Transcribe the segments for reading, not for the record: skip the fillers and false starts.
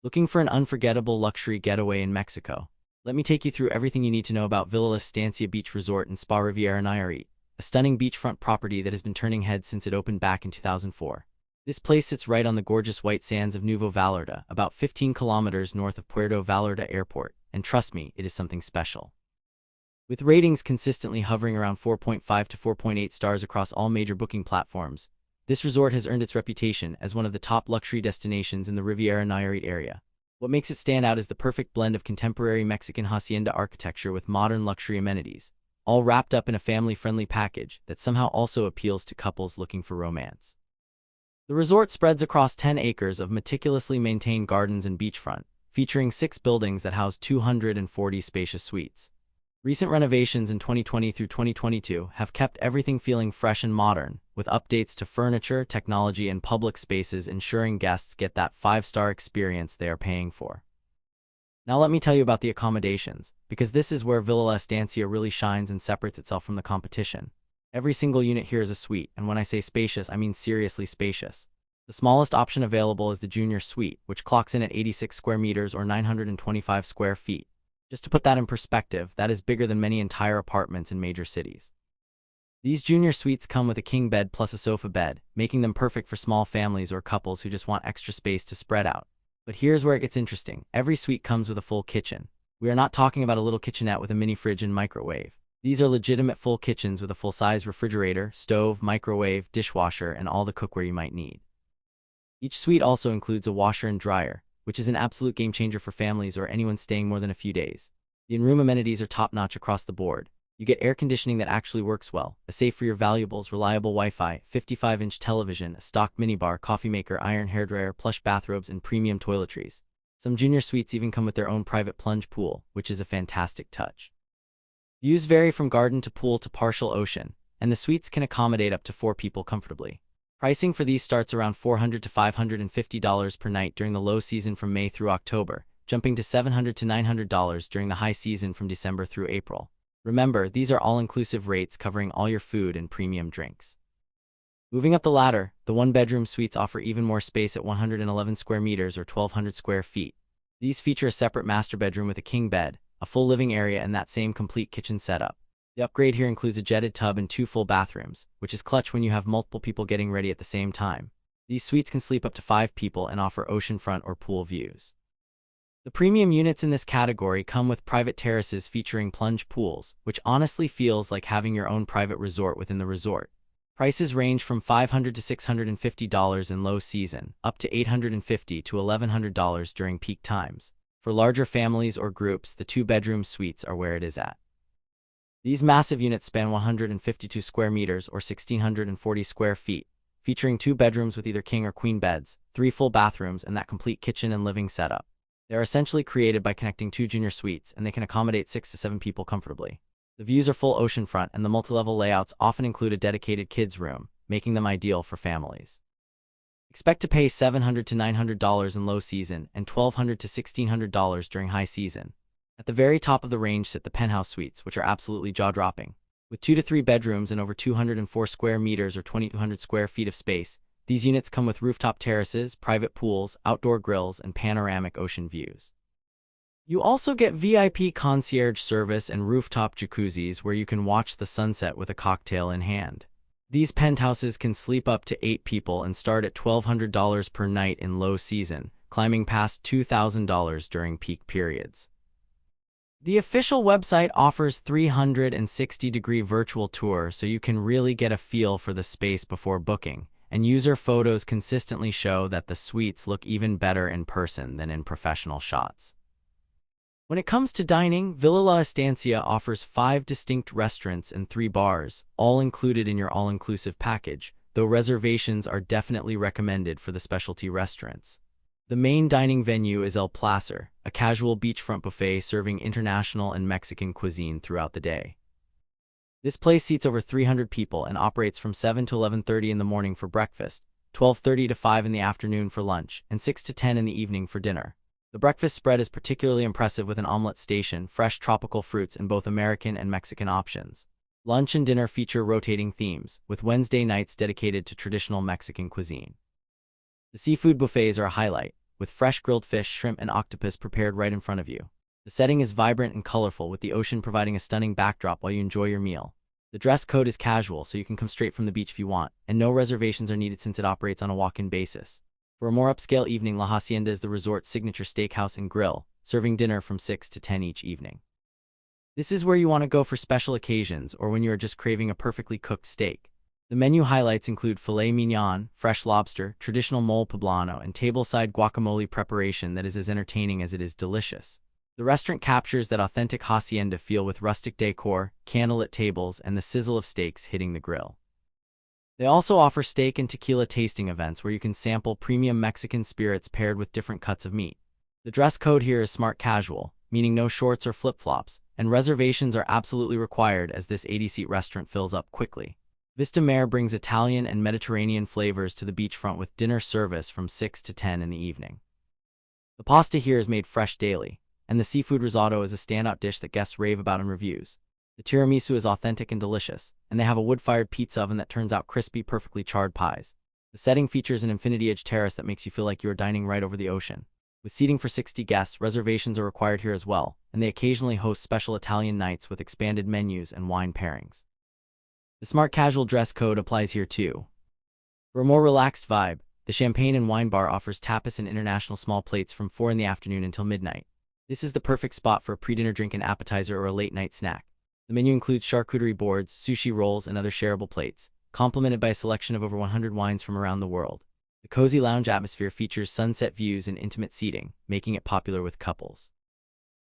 Looking for an unforgettable luxury getaway in Mexico? Let me take you through everything you need to know about Villa La Estancia Beach Resort and Spa Riviera Nayarit, a stunning beachfront property that has been turning heads since it opened back in 2004. This place sits right on the gorgeous white sands of Nuevo Vallarta, about 15 kilometers north of Puerto Vallarta Airport, and trust me, it is something special. With ratings consistently hovering around 4.5 to 4.8 stars across all major booking platforms, this resort has earned its reputation as one of the top luxury destinations in the Riviera Nayarit area. What makes it stand out is the perfect blend of contemporary Mexican hacienda architecture with modern luxury amenities, all wrapped up in a family-friendly package that somehow also appeals to couples looking for romance. The resort spreads across 10 acres of meticulously maintained gardens and beachfront, featuring 6 buildings that house 240 spacious suites. Recent renovations in 2020 through 2022 have kept everything feeling fresh and modern, with updates to furniture, technology, and public spaces ensuring guests get that 5-star experience they are paying for. Now let me tell you about the accommodations, because this is where Villa La Estancia really shines and separates itself from the competition. Every single unit here is a suite, and when I say spacious, I mean seriously spacious. The smallest option available is the junior suite, which clocks in at 86 square meters or 925 square feet. Just to put that in perspective, that is bigger than many entire apartments in major cities. These junior suites come with a king bed plus a sofa bed, making them perfect for small families or couples who just want extra space to spread out. But here's where it gets interesting. Every suite comes with a full kitchen. We are not talking about a little kitchenette with a mini fridge and microwave. These are legitimate full kitchens with a full-size refrigerator, stove, microwave, dishwasher, and all the cookware you might need. Each suite also includes a washer and dryer, which is an absolute game-changer for families or anyone staying more than a few days. The in-room amenities are top-notch across the board. You get air conditioning that actually works well, a safe for your valuables, reliable Wi-Fi, 55-inch television, a stock minibar, coffee maker, iron hairdryer, plush bathrobes, and premium toiletries. Some junior suites even come with their own private plunge pool, which is a fantastic touch. Views vary from garden to pool to partial ocean, and the suites can accommodate up to 4 people comfortably. Pricing for these starts around $400 to $550 per night during the low season from May through October, jumping to $700 to $900 during the high season from December through April. Remember, these are all-inclusive rates covering all your food and premium drinks. Moving up the ladder, the one-bedroom suites offer even more space at 111 square meters or 1,200 square feet. These feature a separate master bedroom with a king bed, a full living area, and that same complete kitchen setup. The upgrade here includes a jetted tub and 2 full bathrooms, which is clutch when you have multiple people getting ready at the same time. These suites can sleep up to 5 people and offer oceanfront or pool views. The premium units in this category come with private terraces featuring plunge pools, which honestly feels like having your own private resort within the resort. Prices range from $500 to $650 in low season, up to $850 to $1,100 during peak times. For larger families or groups, the 2-bedroom suites are where it is at. These massive units span 152 square meters or 1,640 square feet, featuring 2 bedrooms with either king or queen beds, 3 full bathrooms, and that complete kitchen and living setup. They are essentially created by connecting 2 junior suites, and they can accommodate 6 to 7 people comfortably. The views are full oceanfront, and the multi-level layouts often include a dedicated kids' room, making them ideal for families. Expect to pay $700 to $900 in low season and $1,200 to $1,600 during high season. At the very top of the range sit the penthouse suites, which are absolutely jaw-dropping. With 2 to 3 bedrooms and over 204 square meters or 2,200 square feet of space, these units come with rooftop terraces, private pools, outdoor grills, and panoramic ocean views. You also get VIP concierge service and rooftop jacuzzis where you can watch the sunset with a cocktail in hand. These penthouses can sleep up to 8 people and start at $1,200 per night in low season, climbing past $2,000 during peak periods. The official website offers 360-degree virtual tour, so you can really get a feel for the space before booking, and user photos consistently show that the suites look even better in person than in professional shots. When it comes to dining, Villa La Estancia offers 5 distinct restaurants and 3 bars, all included in your all-inclusive package, though reservations are definitely recommended for the specialty restaurants. The main dining venue is El Placer, a casual beachfront buffet serving international and Mexican cuisine throughout the day. This place seats over 300 people and operates from 7 to 11:30 in the morning for breakfast, 12:30 to 5 in the afternoon for lunch, and 6 to 10 in the evening for dinner. The breakfast spread is particularly impressive with an omelet station, fresh tropical fruits, and both American and Mexican options. Lunch and dinner feature rotating themes, with Wednesday nights dedicated to traditional Mexican cuisine. The seafood buffets are a highlight, with fresh grilled fish, shrimp, and octopus prepared right in front of you. The setting is vibrant and colorful, with the ocean providing a stunning backdrop while you enjoy your meal. The dress code is casual, so you can come straight from the beach if you want, and no reservations are needed since it operates on a walk-in basis. For a more upscale evening, La Hacienda is the resort's signature steakhouse and grill, serving dinner from 6 to 10 each evening. This is where you want to go for special occasions or when you are just craving a perfectly cooked steak. The menu highlights include filet mignon, fresh lobster, traditional mole poblano, and tableside guacamole preparation that is as entertaining as it is delicious. The restaurant captures that authentic hacienda feel with rustic decor, candlelit tables, and the sizzle of steaks hitting the grill. They also offer steak and tequila tasting events where you can sample premium Mexican spirits paired with different cuts of meat. The dress code here is smart casual, meaning no shorts or flip-flops, and reservations are absolutely required as this 80-seat restaurant fills up quickly. Vista Mare brings Italian and Mediterranean flavors to the beachfront with dinner service from 6 to 10 in the evening. The pasta here is made fresh daily, and the seafood risotto is a standout dish that guests rave about in reviews. The tiramisu is authentic and delicious, and they have a wood-fired pizza oven that turns out crispy, perfectly charred pies. The setting features an infinity-edge terrace that makes you feel like you are dining right over the ocean. With seating for 60 guests, reservations are required here as well, and they occasionally host special Italian nights with expanded menus and wine pairings. The smart casual dress code applies here too. For a more relaxed vibe, the champagne and wine bar offers tapas and international small plates from 4 in the afternoon until midnight. This is the perfect spot for a pre-dinner drink and appetizer or a late-night snack. The menu includes charcuterie boards, sushi rolls, and other shareable plates, complemented by a selection of over 100 wines from around the world. The cozy lounge atmosphere features sunset views and intimate seating, making it popular with couples.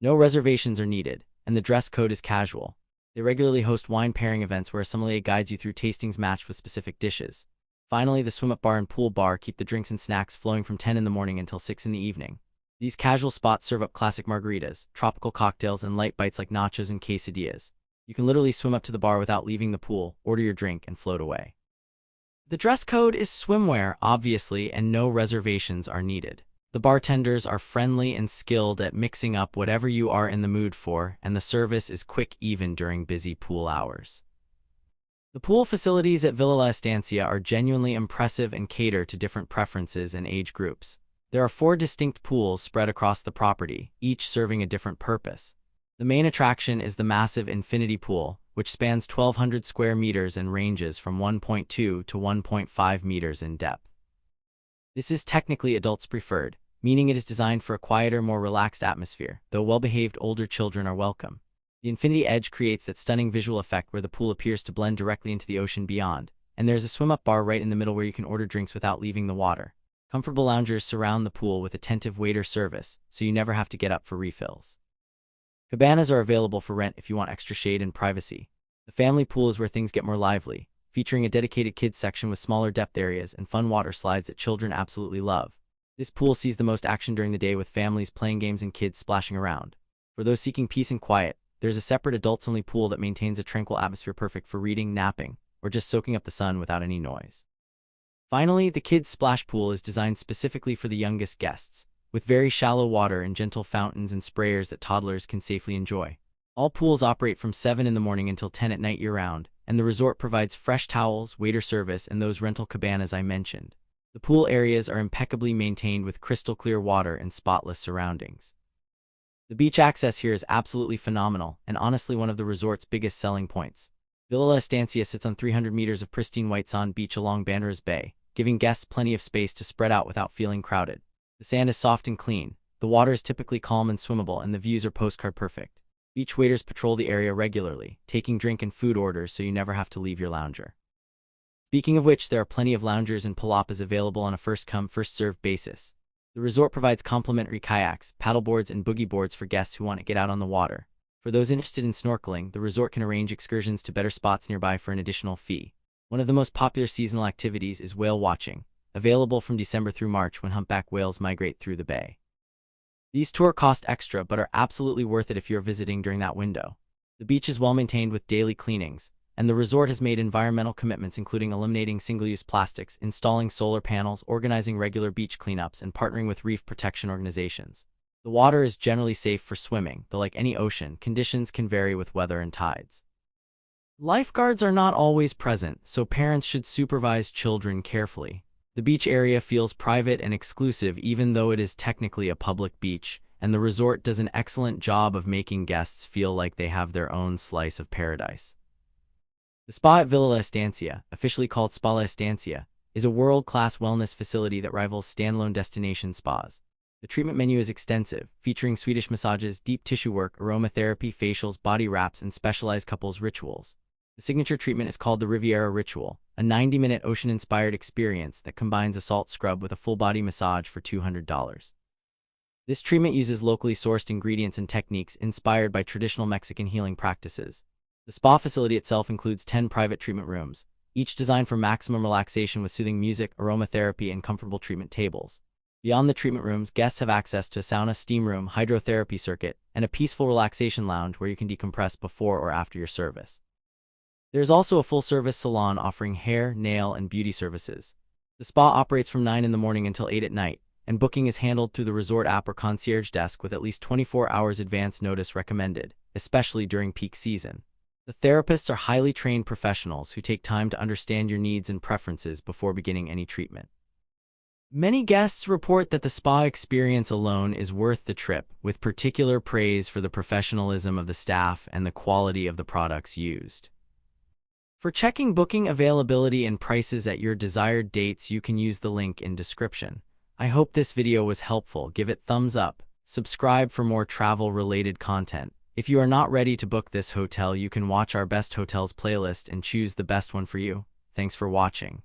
No reservations are needed, and the dress code is casual. They regularly host wine pairing events where a sommelier guides you through tastings matched with specific dishes. Finally, the swim-up bar and pool bar keep the drinks and snacks flowing from 10 in the morning until 6 in the evening. These casual spots serve up classic margaritas, tropical cocktails, and light bites like nachos and quesadillas. You can literally swim up to the bar without leaving the pool, order your drink, and float away. The dress code is swimwear, obviously, and no reservations are needed. The bartenders are friendly and skilled at mixing up whatever you are in the mood for, and the service is quick even during busy pool hours. The pool facilities at Villa La Estancia are genuinely impressive and cater to different preferences and age groups. There are 4 distinct pools spread across the property, each serving a different purpose. The main attraction is the massive infinity pool, which spans 1,200 square meters and ranges from 1.2 to 1.5 meters in depth. This is technically adults preferred, meaning it is designed for a quieter, more relaxed atmosphere, though well-behaved older children are welcome. The infinity edge creates that stunning visual effect where the pool appears to blend directly into the ocean beyond, and there's a swim-up bar right in the middle where you can order drinks without leaving the water. Comfortable loungers surround the pool with attentive waiter service, so you never have to get up for refills. Cabanas are available for rent if you want extra shade and privacy. The family pool is where things get more lively, featuring a dedicated kids section with smaller depth areas and fun water slides that children absolutely love. This pool sees the most action during the day with families playing games and kids splashing around. For those seeking peace and quiet, there's a separate adults-only pool that maintains a tranquil atmosphere perfect for reading, napping, or just soaking up the sun without any noise. Finally, the kids' splash pool is designed specifically for the youngest guests, with very shallow water and gentle fountains and sprayers that toddlers can safely enjoy. All pools operate from 7 in the morning until 10 at night year-round, and the resort provides fresh towels, waiter service, and those rental cabanas I mentioned. The pool areas are impeccably maintained with crystal-clear water and spotless surroundings. The beach access here is absolutely phenomenal, and honestly one of the resort's biggest selling points. Villa La Estancia sits on 300 meters of pristine white sand beach along Banderas Bay, giving guests plenty of space to spread out without feeling crowded. The sand is soft and clean, the water is typically calm and swimmable, and the views are postcard perfect. Beach waiters patrol the area regularly, taking drink and food orders so you never have to leave your lounger. Speaking of which, there are plenty of loungers and palapas available on a first-come, first-served basis. The resort provides complimentary kayaks, paddleboards, and boogie boards for guests who want to get out on the water. For those interested in snorkeling, the resort can arrange excursions to better spots nearby for an additional fee. One of the most popular seasonal activities is whale watching, available from December through March when humpback whales migrate through the bay. These tours cost extra but are absolutely worth it if you're visiting during that window. The beach is well maintained with daily cleanings, and the resort has made environmental commitments including eliminating single-use plastics, installing solar panels, organizing regular beach cleanups, and partnering with reef protection organizations. The water is generally safe for swimming, though like any ocean, conditions can vary with weather and tides. Lifeguards are not always present, so parents should supervise children carefully. The beach area feels private and exclusive even though it is technically a public beach, and the resort does an excellent job of making guests feel like they have their own slice of paradise. The spa at Villa La Estancia, officially called Spa La Estancia, is a world-class wellness facility that rivals standalone destination spas. The treatment menu is extensive, featuring Swedish massages, deep tissue work, aromatherapy, facials, body wraps, and specialized couples rituals. The signature treatment is called the Riviera Ritual, a 90-minute ocean-inspired experience that combines a salt scrub with a full-body massage for $200. This treatment uses locally sourced ingredients and techniques inspired by traditional Mexican healing practices. The spa facility itself includes 10 private treatment rooms, each designed for maximum relaxation with soothing music, aromatherapy, and comfortable treatment tables. Beyond the treatment rooms, guests have access to a sauna, steam room, hydrotherapy circuit, and a peaceful relaxation lounge where you can decompress before or after your service. There is also a full-service salon offering hair, nail, and beauty services. The spa operates from 9 in the morning until 8 at night, and booking is handled through the resort app or concierge desk with at least 24 hours advance notice recommended, especially during peak season. The therapists are highly trained professionals who take time to understand your needs and preferences before beginning any treatment. Many guests report that the spa experience alone is worth the trip, with particular praise for the professionalism of the staff and the quality of the products used. For checking booking availability and prices at your desired dates, you can use the link in description. I hope this video was helpful. Give it thumbs up. Subscribe for more travel-related content. If you are not ready to book this hotel, you can watch our best hotels playlist and choose the best one for you. Thanks for watching.